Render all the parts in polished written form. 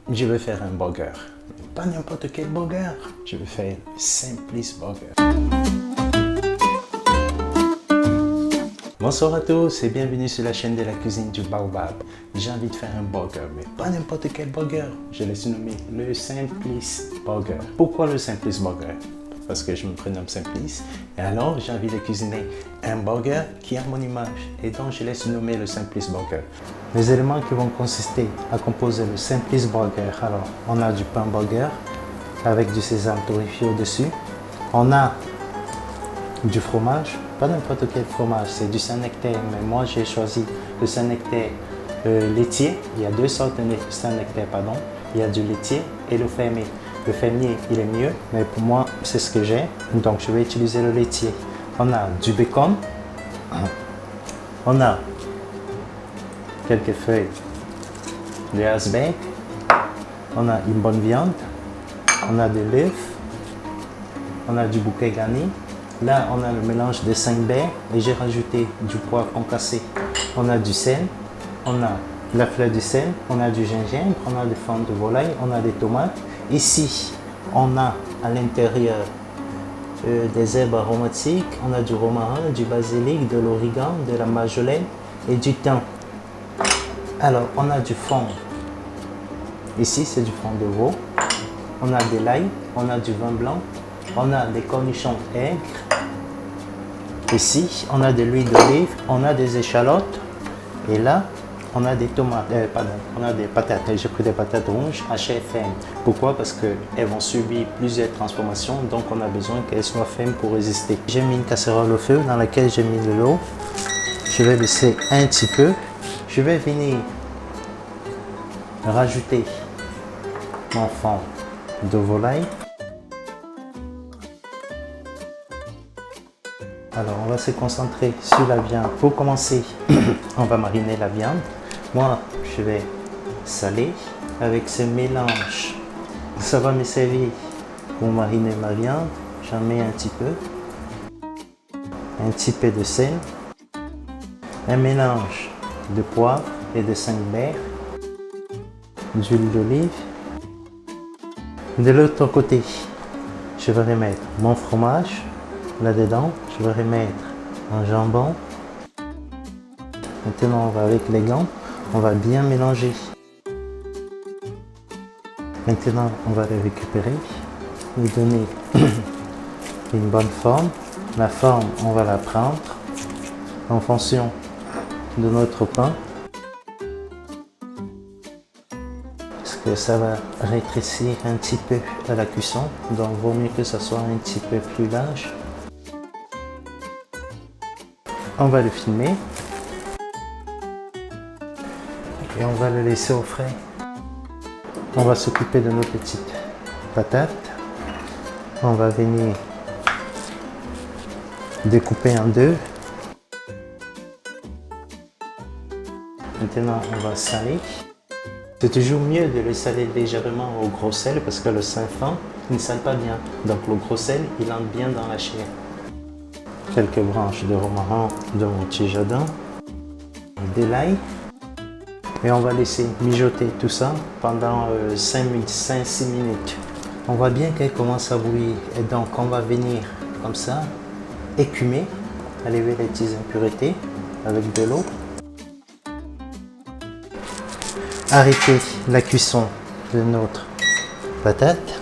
Je vais faire un burger. Pas n'importe quel burger. Je vais faire Simplice Burger. Bonsoir à tous et bienvenue sur la chaîne de la cuisine du Baobab. J'ai envie de faire un burger, mais pas n'importe quel burger. Je l'ai surnommé le Simplice Burger. Pourquoi le Simplice Burger? Parce que je me prénomme Simplice et alors j'ai envie de cuisiner un burger qui a mon image et donc je l'ai surnommé le Simplice Burger. Les éléments qui vont consister à composer le Simplice Burger, alors on a du pain burger avec du sésame torréfié au-dessus, on a du fromage, pas n'importe quel fromage, c'est du Saint-Nectaire, mais moi j'ai choisi le Saint-Nectaire laitier. Il y a deux sortes de Saint-Nectaire, pardon. Il y a du laitier et le fermier. Le fermier, il est mieux, mais pour moi, c'est ce que j'ai. Donc, je vais utiliser le laitier. On a du bacon. On a quelques feuilles de iceberg. On a une bonne viande. On a de l'œuf. On a du bouquet garni. Là, on a le mélange de 5 baies et j'ai rajouté du poivre concassé. On a du sel. On a la fleur de sel. On a du gingembre. On a des fentes de volaille. On a des tomates. Ici, on a à l'intérieur des herbes aromatiques, on a du romarin, du basilic, de l'origan, de la marjolaine et du thym. Alors, on a du fond. Ici, c'est du fond de veau. On a de l'ail, on a du vin blanc, on a des cornichons aigres. Ici, on a de l'huile d'olive, on a des échalotes. Et là, on a des tomates, on a des patates. J'ai pris des patates rouges hachées fermes. Pourquoi? Parce qu'elles vont subir plusieurs transformations, donc on a besoin qu'elles soient fermes pour résister. J'ai mis une casserole au feu dans laquelle j'ai mis de l'eau. Je vais laisser un petit peu. Je vais venir rajouter mon fond de volaille. Alors, on va se concentrer sur la viande. Pour commencer, on va mariner la viande. Moi, je vais saler avec ce mélange. Ça va me servir pour mariner ma viande. J'en mets un petit peu de sel, un mélange de poivre et de 5 baies, d'huile d'olive. De l'autre côté, je vais remettre mon fromage là-dedans. Je vais remettre un jambon. Maintenant, on va avec les gants. On va bien mélanger. Maintenant, on va les récupérer, lui donner une bonne forme. La forme, on va la prendre en fonction de notre pain. Parce que ça va rétrécir un petit peu à la cuisson. Donc, il vaut mieux que ça soit un petit peu plus large. On va le filmer. Et on va le laisser au frais. On va s'occuper de nos petites patates. On va venir découper en deux. Maintenant, on va saler. C'est toujours mieux de le saler légèrement au gros sel parce que le Saint-Fan ne sale pas bien. Donc le gros sel, il entre bien dans la chair. Quelques branches de romarin de mon petit jardin. De l'ail. Et on va laisser mijoter tout ça pendant 5-6 minutes. On voit bien qu'elle commence à bouillir et donc on va venir comme ça écumer, enlever les petites impuretés avec de l'eau. Arrêter la cuisson de notre patate.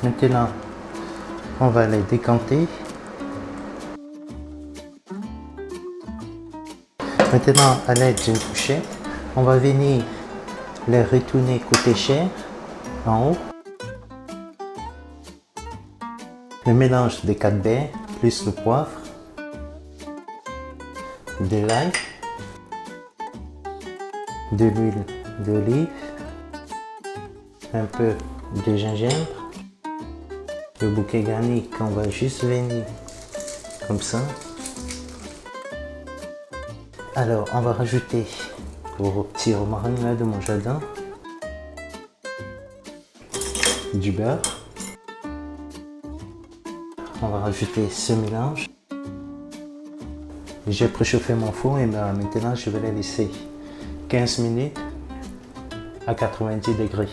Maintenant, on va les décanter. Maintenant, à l'aide d'une fourchette, on va venir les retourner côté chair, en haut. Le mélange des 4 baies, plus le poivre, de l'ail, de l'huile d'olive, un peu de gingembre, le bouquet garni qu'on va juste venir comme ça. Alors, on va rajouter le petit romarin là de mon jardin, du beurre. On va rajouter ce mélange. J'ai préchauffé mon four et maintenant je vais les laisser 15 minutes à 90 degrés.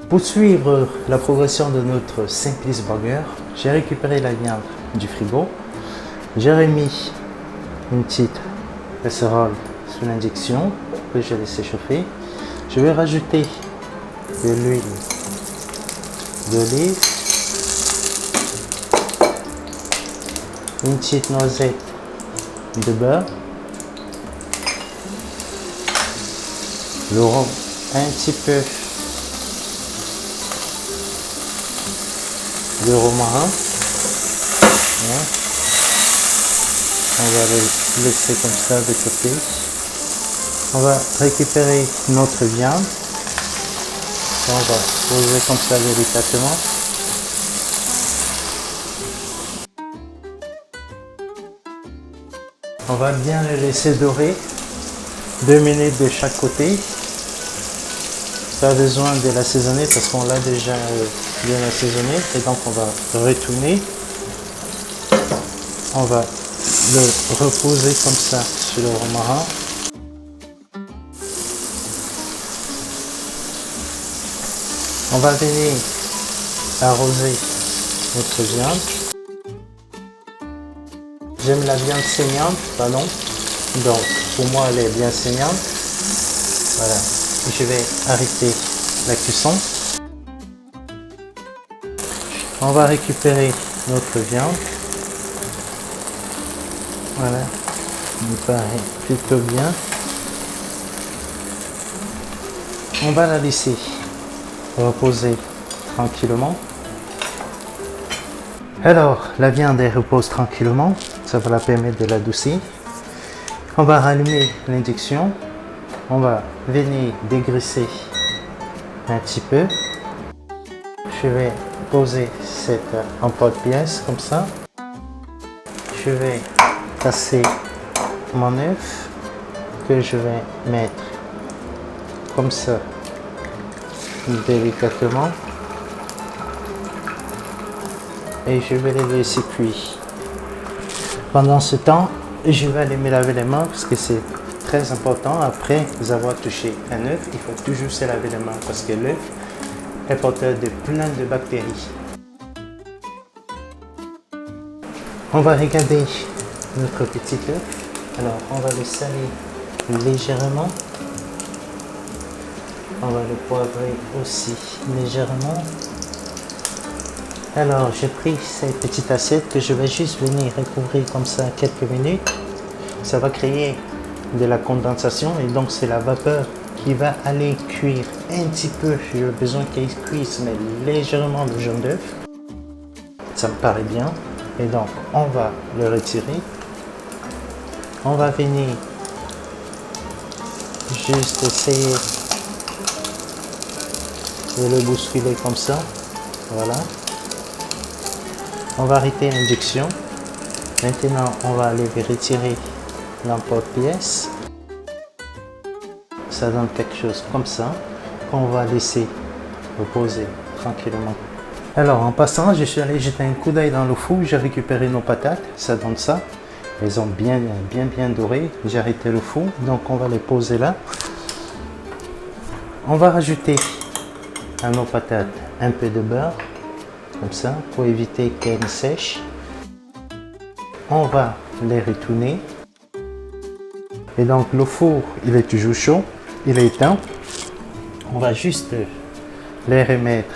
Pour suivre la progression de notre Simplice Burger, j'ai récupéré la viande du frigo. J'ai remis une petite casserole sous l'injection que j'ai laissé chauffer. Je vais rajouter de l'huile d'olive, une petite noisette de beurre, le rhum un petit peu de romarin. Voilà. On va le laisser comme ça de côté. On va récupérer notre viande. On va poser comme ça délicatement. On va bien le laisser dorer 2 minutes de chaque côté. Ça a besoin de l'assaisonner parce qu'on l'a déjà bien assaisonné, et donc on va retourner. On va le reposer comme ça sur le romarin. On va venir arroser notre viande. J'aime la viande saignante, pardon. Donc pour moi elle est bien saignante. Voilà. Je vais arrêter la cuisson. On va récupérer notre viande. Voilà. Il me paraît plutôt bien. On va la laisser reposer tranquillement. Alors, la viande elle repose tranquillement. Ça va la permettre de l'adoucir. On va rallumer l'induction. On va venir dégraisser un petit peu. Je vais poser cette emporte-pièce comme ça. Je vais casser mon œuf que je vais mettre comme ça délicatement et je vais les laisser cuire. Pendant ce temps, je vais aller me laver les mains parce que c'est très important. Après avoir touché un œuf, il faut toujours se laver les mains parce que l'œuf est porteur de plein de bactéries. On va regarder notre petit œuf. Alors on va le saler légèrement. On va le poivrer aussi légèrement. Alors j'ai pris cette petite assiette que je vais juste venir recouvrir comme ça quelques minutes. Ça va créer de la condensation et donc c'est la vapeur qui va aller cuire un petit peu. J'ai besoin qu'il cuise mais légèrement le jaune d'œuf. Ça me paraît bien. Et donc on va le retirer. On va venir juste essayer de le bousculer comme ça. Voilà. On va arrêter l'induction. Maintenant, on va aller retirer l'emporte-pièce. Ça donne quelque chose comme ça qu'on va laisser reposer tranquillement. Alors, en passant, je suis allé jeter un coup d'œil dans le four. J'ai récupéré nos patates. Ça donne ça. Elles ont bien doré. J'ai arrêté le four. Donc, on va les poser là. On va rajouter à nos patates un peu de beurre. Comme ça, pour éviter qu'elles sèchent. On va les retourner. Et donc le four, il est toujours chaud, il est éteint. On va juste les remettre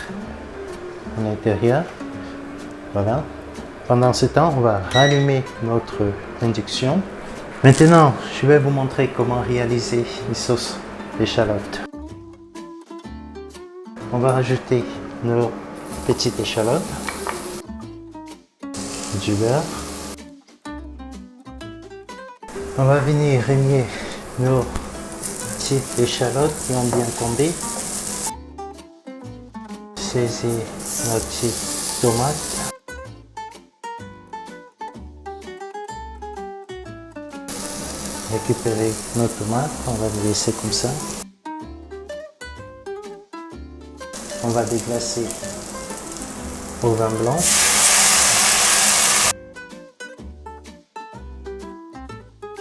à l'intérieur. Voilà. Pendant ce temps, on va rallumer notre induction. Maintenant, je vais vous montrer comment réaliser une sauce d'échalote. On va rajouter nos petites échalotes, du beurre. On va venir remuer nos petites échalotes qui ont bien tombé. Saisir nos petites tomates. Récupérer nos tomates, on va les laisser comme ça. On va déglacer au vin blanc.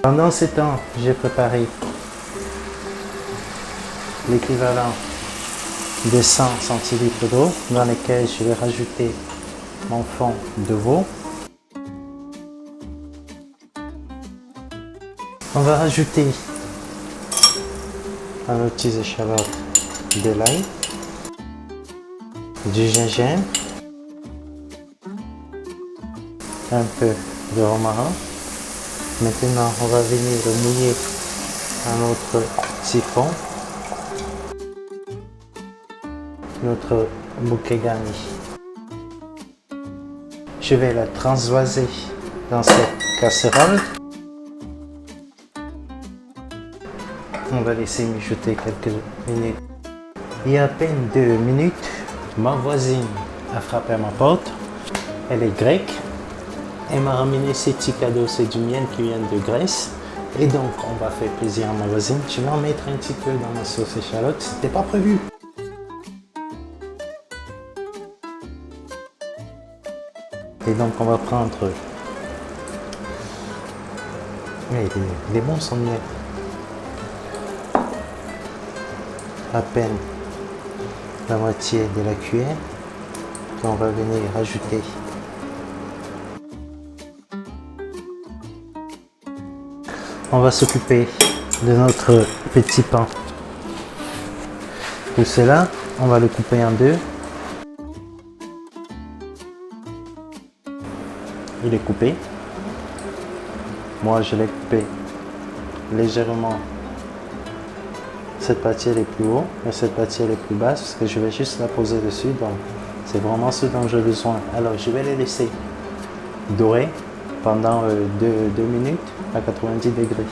Pendant ce temps, j'ai préparé l'équivalent de 100 centilitres d'eau dans lesquels je vais rajouter mon fond de veau. On va rajouter à nos petites échalotes de l'ail, du gingembre, un peu de romarin. Maintenant, on va venir mouiller à notre siphon, notre bouquet garni. Je vais la transvaser dans cette casserole. On va laisser mijoter quelques minutes. Il y a à peine 2 minutes, ma voisine a frappé à ma porte. Elle est grecque. Elle m'a ramené ces petits cadeaux, c'est du miel qui vient de Grèce. Et donc, on va faire plaisir à ma voisine. Je vais en mettre un petit peu dans ma sauce échalote. C'était pas prévu. Et donc, on va prendre... Mais il est bon son miel. À peine la moitié de la cuillère qu'on va venir rajouter. On va s'occuper de notre petit pain. Tout cela, on va le couper en deux. Il est coupé. Moi, je l'ai coupé légèrement. Cette partie elle est plus haut et cette partie elle est plus basse parce que je vais juste la poser dessus, donc c'est vraiment ce dont j'ai besoin. Alors je vais les laisser dorer pendant 2 minutes à 90 degrés.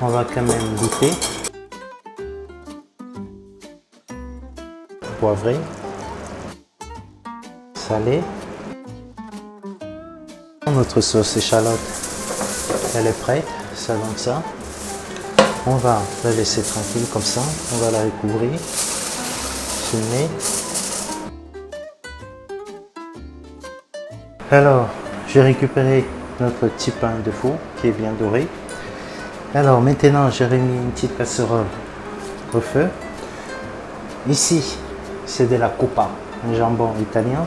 On va quand même goûter. Poivré, salé. Notre sauce échalote elle est prête, ça donne ça. On va la laisser tranquille comme ça, on va la recouvrir, filmer. Alors, j'ai récupéré notre petit pain de four qui est bien doré. Alors maintenant, j'ai remis une petite casserole au feu. Ici, c'est de la coppa, un jambon italien.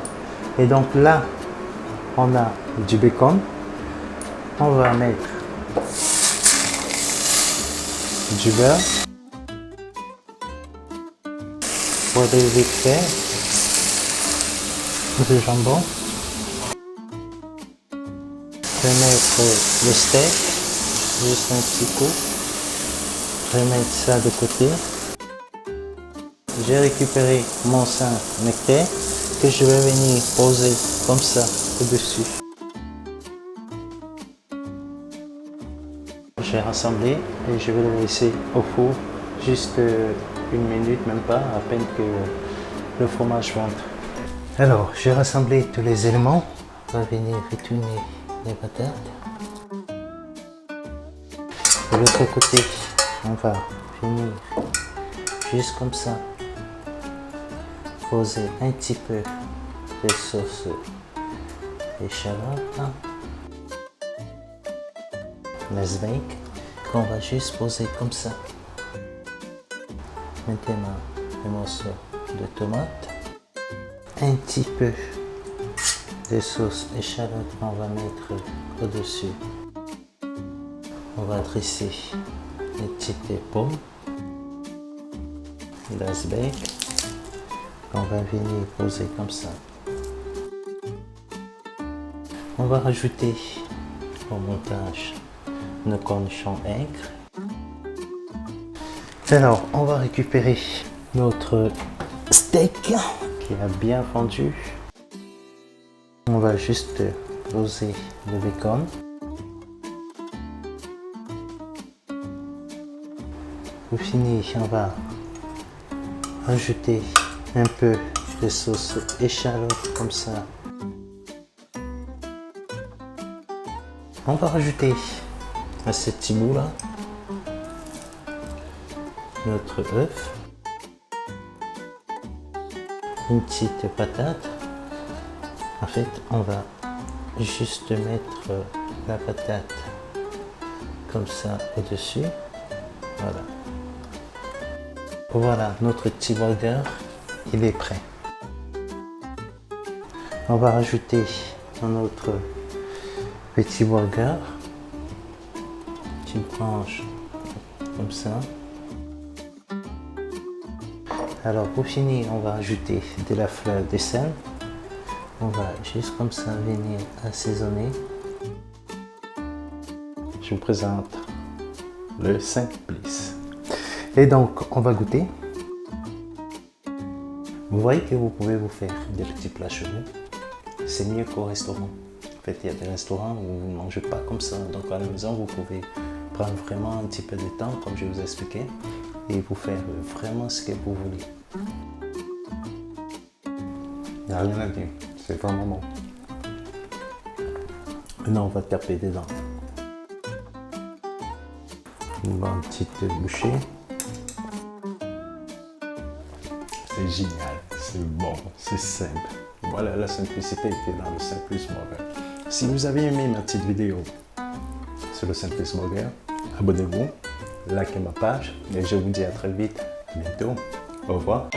Et donc là, on a du bacon. On va mettre du beurre, poêler vite fait, du jambon, je vais mettre le steak, juste un petit coup, je vais mettre ça de côté. J'ai récupéré mon Saint-Nectaire que je vais venir poser comme ça au-dessus. Je vais rassembler et je vais le laisser au four juste 1 minute, même pas, à peine que le fromage monte. Alors, j'ai rassemblé tous les éléments. On va venir retourner les patates. De l'autre côté, on va venir juste comme ça, poser un petit peu de sauce échalote. L'esbeck qu'on va juste poser comme ça. Maintenant, un morceau de tomate, un petit peu de sauce échalote qu'on va mettre au-dessus. On va dresser les petites pommes, l'esbeck qu'on va venir poser comme ça. On va rajouter au montage nos cornichons aigres. Alors, on va récupérer notre steak qui a bien fondu. On va juste poser le bacon. Pour finir, on va ajouter un peu de sauce échalote comme ça. On va rajouter à ce petit bout là notre œuf, une petite patate. En fait, on va juste mettre la patate comme ça au-dessus. Voilà. Voilà, notre petit burger, il est prêt. On va rajouter dans notre petit burger, petite branche comme ça. Alors pour finir, on va ajouter de la fleur de sel. On va juste comme ça venir assaisonner. Je vous présente le Simplice. Et donc, on va goûter. Vous voyez que vous pouvez vous faire des petits plats chez vous. C'est mieux qu'au restaurant. En fait, il y a des restaurants où vous ne mangez pas comme ça. Donc à la maison, vous pouvez prendre vraiment un petit peu de temps, comme je vous ai expliqué, et vous faire vraiment ce que vous voulez. Il n'y a rien à dire. C'est vraiment bon. Maintenant, on va taper dedans. Une bonne petite bouchée. C'est génial, c'est bon, c'est simple. Voilà la simplicité qui est dans le Simplice Burger. Si vous avez aimé ma petite vidéo sur le Simplice Burger, abonnez-vous, likez ma page et je vous dis à très vite, bientôt. Au revoir.